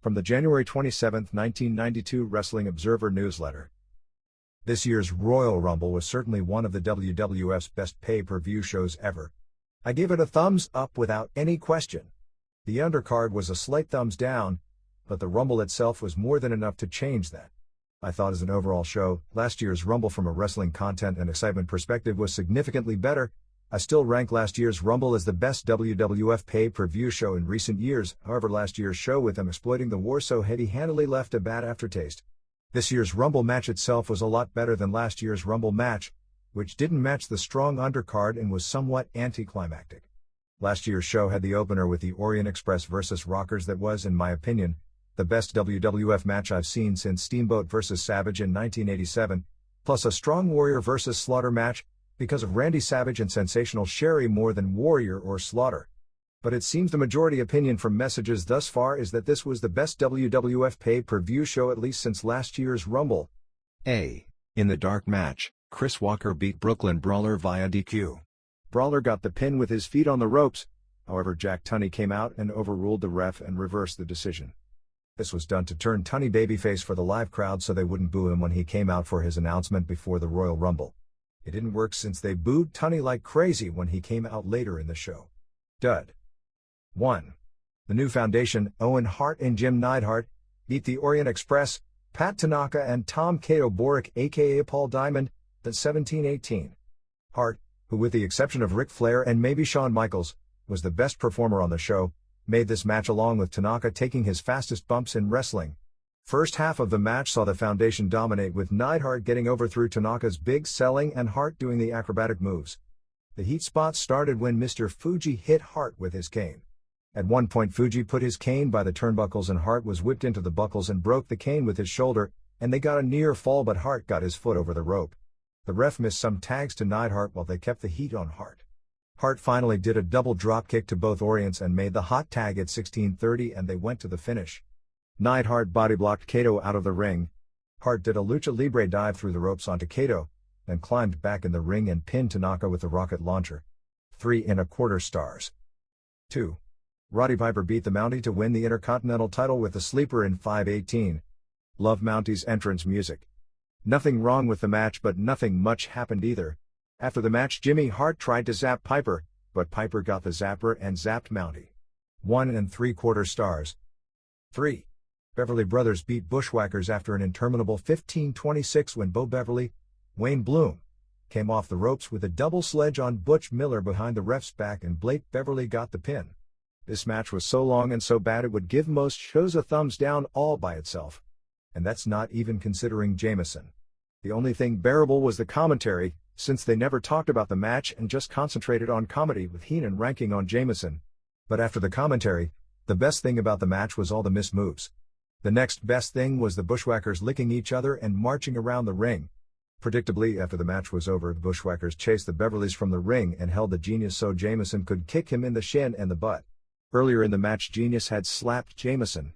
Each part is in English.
From the January 27, 1992 Wrestling Observer newsletter. This year's Royal Rumble was certainly one of the WWF's best pay-per-view shows ever. I give it a thumbs up without any question. The undercard was a slight thumbs down, but the Rumble itself was more than enough to change that. I thought as an overall show, last year's Rumble from a wrestling content and excitement perspective was significantly better. I still rank last year's Rumble as the best WWF pay-per-view show in recent years, however last year's show with them exploiting the war so heavy-handedly left a bad aftertaste. This year's Rumble match itself was a lot better than last year's Rumble match, which didn't match the strong undercard and was somewhat anticlimactic. Last year's show had the opener with the Orient Express vs. Rockers that was, in my opinion, the best WWF match I've seen since Steamboat vs. Savage in 1987, plus a strong Warrior vs. Slaughter match, because of Randy Savage and Sensational Sherry more than Warrior or Slaughter. But it seems the majority opinion from messages thus far is that this was the best WWF pay-per-view show at least since last year's Rumble. A. In the dark match, Chris Walker beat Brooklyn Brawler via DQ. Brawler got the pin with his feet on the ropes, however Jack Tunney came out and overruled the ref and reversed the decision. This was done to turn Tunney babyface for the live crowd so they wouldn't boo him when he came out for his announcement before the Royal Rumble. It didn't work since they booed Tunney like crazy when he came out later in the show. Dud. 1. The new foundation, Owen Hart and Jim Neidhart, beat the Orient Express, Pat Tanaka and Tom Kato Boric aka Paul Diamond, at 17-18. Hart, who with the exception of Ric Flair and maybe Shawn Michaels, was the best performer on the show, made this match along with Tanaka taking his fastest bumps in wrestling. First half of the match saw the foundation dominate with Neidhart getting over through Tanaka's big selling and Hart doing the acrobatic moves. The heat spots started when Mr. Fuji hit Hart with his cane. At one point Fuji put his cane by the turnbuckles and Hart was whipped into the buckles and broke the cane with his shoulder, and they got a near fall but Hart got his foot over the rope. The ref missed some tags to Neidhart while they kept the heat on Hart. Hart finally did a double drop kick to both Orients and made the hot tag at 16:30 and they went to the finish. Neidhart bodyblocked Kato out of the ring. Hart did a lucha libre dive through the ropes onto Kato, then climbed back in the ring and pinned Tanaka with the rocket launcher. 3¼ stars. 2. Roddy Piper beat the Mountie to win the Intercontinental title with the sleeper in 5:18. Love Mountie's entrance music. Nothing wrong with the match but nothing much happened either. After the match Jimmy Hart tried to zap Piper, but Piper got the zapper and zapped Mountie. 1¾ stars. 3. Beverly Brothers beat Bushwhackers after an interminable 15-26 when Bo Beverly, Wayne Bloom, came off the ropes with a double sledge on Butch Miller behind the ref's back and Blake Beverly got the pin. This match was so long and so bad it would give most shows a thumbs down all by itself. And that's not even considering Jameson. The only thing bearable was the commentary, since they never talked about the match and just concentrated on comedy with Heenan ranking on Jameson. But after the commentary, the best thing about the match was all the missed moves. The next best thing was the Bushwhackers licking each other and marching around the ring. Predictably, after the match was over, the Bushwhackers chased the Beverlys from the ring and held the Genius so Jameson could kick him in the shin and the butt. Earlier in the match Genius had slapped Jameson.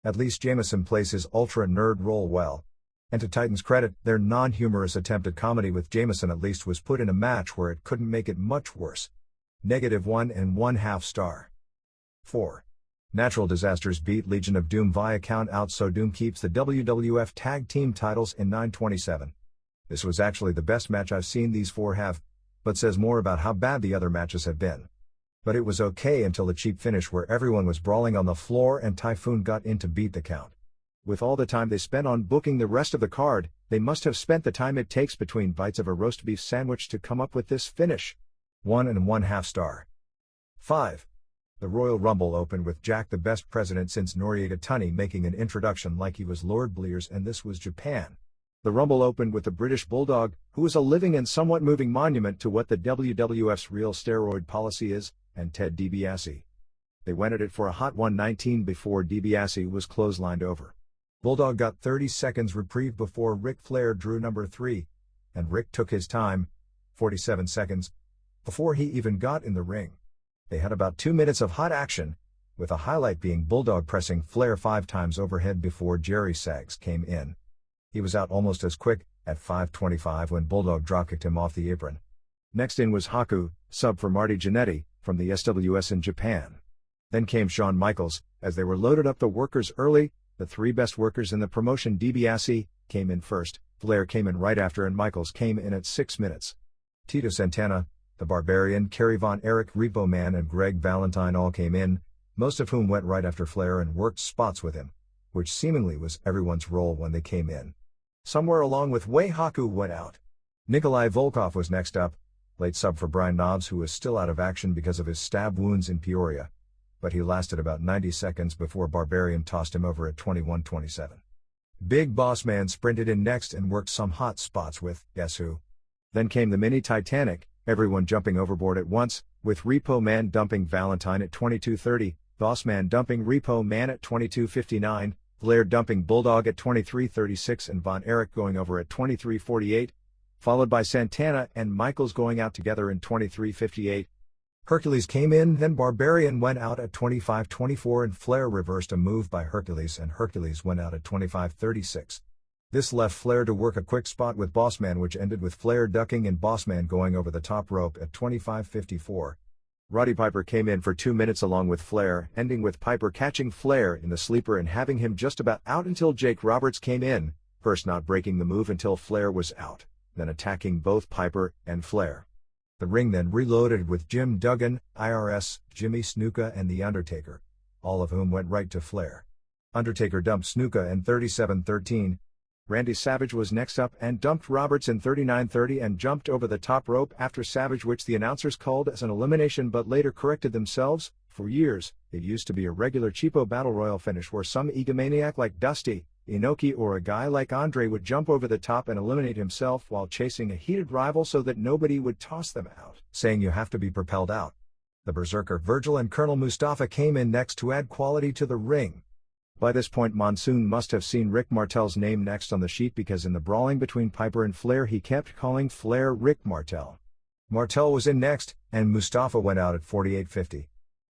At least Jameson plays his ultra nerd role well. And to Titan's credit, their non-humorous attempt at comedy with Jameson at least was put in a match where it couldn't make it much worse. -1½ star. 4. Natural Disasters beat Legion of Doom via count out so Doom keeps the WWF Tag Team titles in 9:27. This was actually the best match I've seen these four have, but says more about how bad the other matches have been. But it was okay until the cheap finish where everyone was brawling on the floor and Typhoon got in to beat the count. With all the time they spent on booking the rest of the card, they must have spent the time it takes between bites of a roast beef sandwich to come up with this finish. 1½ star. 5. The Royal Rumble opened with Jack the Best President since Noriega Tunney making an introduction like he was Lord Blears and this was Japan. The Rumble opened with the British Bulldog, who is a living and somewhat moving monument to what the WWF's real steroid policy is, and Ted DiBiase. They went at it for a hot 1:19 before DiBiase was clotheslined over. Bulldog got 30 seconds reprieve before Ric Flair drew number 3, and Rick took his time, 47 seconds, before he even got in the ring. They had about 2 minutes of hot action, with a highlight being Bulldog pressing Flair 5 times overhead before Jerry Saggs came in. He was out almost as quick, at 5:25 when Bulldog dropkicked him off the apron. Next in was Haku, sub for Marty Jannetty, from the SWS in Japan. Then came Shawn Michaels. As they were loaded up the workers early, the three best workers in the promotion DiBiase came in first, Flair came in right after, and Michaels came in at 6 minutes. Tito Santana, the Barbarian, Kerry Von Erich, Repo Man and Greg Valentine all came in, most of whom went right after Flair and worked spots with him, which seemingly was everyone's role when they came in. Somewhere along with Wei Haku went out. Nikolai Volkov was next up, late sub for Brian Knobbs, who was still out of action because of his stab wounds in Peoria, but he lasted about 90 seconds before Barbarian tossed him over at 21:27. Big Boss Man sprinted in next and worked some hot spots with guess who. Then came the mini Titanic, everyone jumping overboard at once, with Repo Man dumping Valentine at 22:30, Boss Man dumping Repo Man at 22:59, Flair dumping Bulldog at 23:36 and Von Erich going over at 23:48, followed by Santana and Michaels going out together in 23:58. Hercules came in, then Barbarian went out at 25:24 and Flair reversed a move by Hercules and Hercules went out at 25:36. This left Flair to work a quick spot with Bossman, which ended with Flair ducking and Bossman going over the top rope at 25:54. Roddy Piper came in for 2 minutes along with Flair, ending with Piper catching Flair in the sleeper and having him just about out until Jake Roberts came in, first not breaking the move until Flair was out, then attacking both Piper and Flair. The ring then reloaded with Jim Duggan, IRS, Jimmy Snuka and The Undertaker, all of whom went right to Flair. Undertaker dumped Snuka in 37:13. Randy Savage was next up and dumped Roberts in 39:30 and jumped over the top rope after Savage, which the announcers called as an elimination but later corrected themselves. For years, it used to be a regular cheapo battle royal finish where some egomaniac like Dusty, Inoki or a guy like Andre would jump over the top and eliminate himself while chasing a heated rival so that nobody would toss them out, saying you have to be propelled out. The Berserker Virgil and Colonel Mustafa came in next to add quality to the ring. By this point Monsoon must have seen Rick Martel's name next on the sheet because in the brawling between Piper and Flair he kept calling Flair Rick Martel. Martel was in next, and Mustafa went out at 48:50.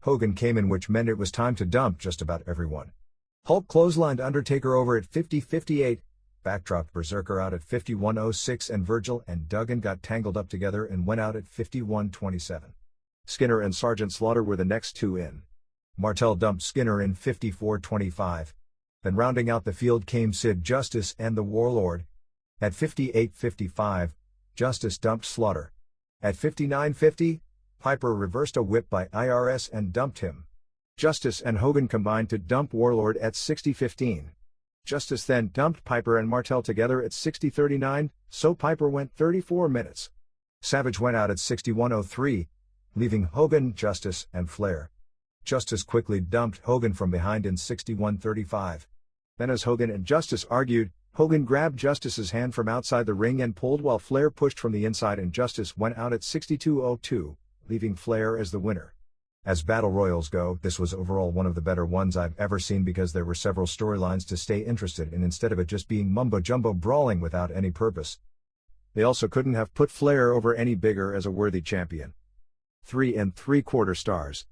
Hogan came in, which meant it was time to dump just about everyone. Hulk clotheslined Undertaker over at 50:58, backdropped Berserker out at 51:06 and Virgil and Duggan got tangled up together and went out at 51:27. Skinner and Sergeant Slaughter were the next two in. Martel dumped Skinner in 54:25. Then rounding out the field came Sid Justice and the Warlord. At 58:55, Justice dumped Slaughter. At 59:50, Piper reversed a whip by IRS and dumped him. Justice and Hogan combined to dump Warlord at 60:15. Justice then dumped Piper and Martel together at 60:39, so Piper went 34 minutes. Savage went out at 61:03, leaving Hogan, Justice, and Flair. Justice quickly dumped Hogan from behind in 61:35. Then as Hogan and Justice argued, Hogan grabbed Justice's hand from outside the ring and pulled while Flair pushed from the inside and Justice went out at 62:02, leaving Flair as the winner. As battle royals go, this was overall one of the better ones I've ever seen because there were several storylines to stay interested in instead of it just being mumbo-jumbo brawling without any purpose. They also couldn't have put Flair over any bigger as a worthy champion. 3 3/4 stars.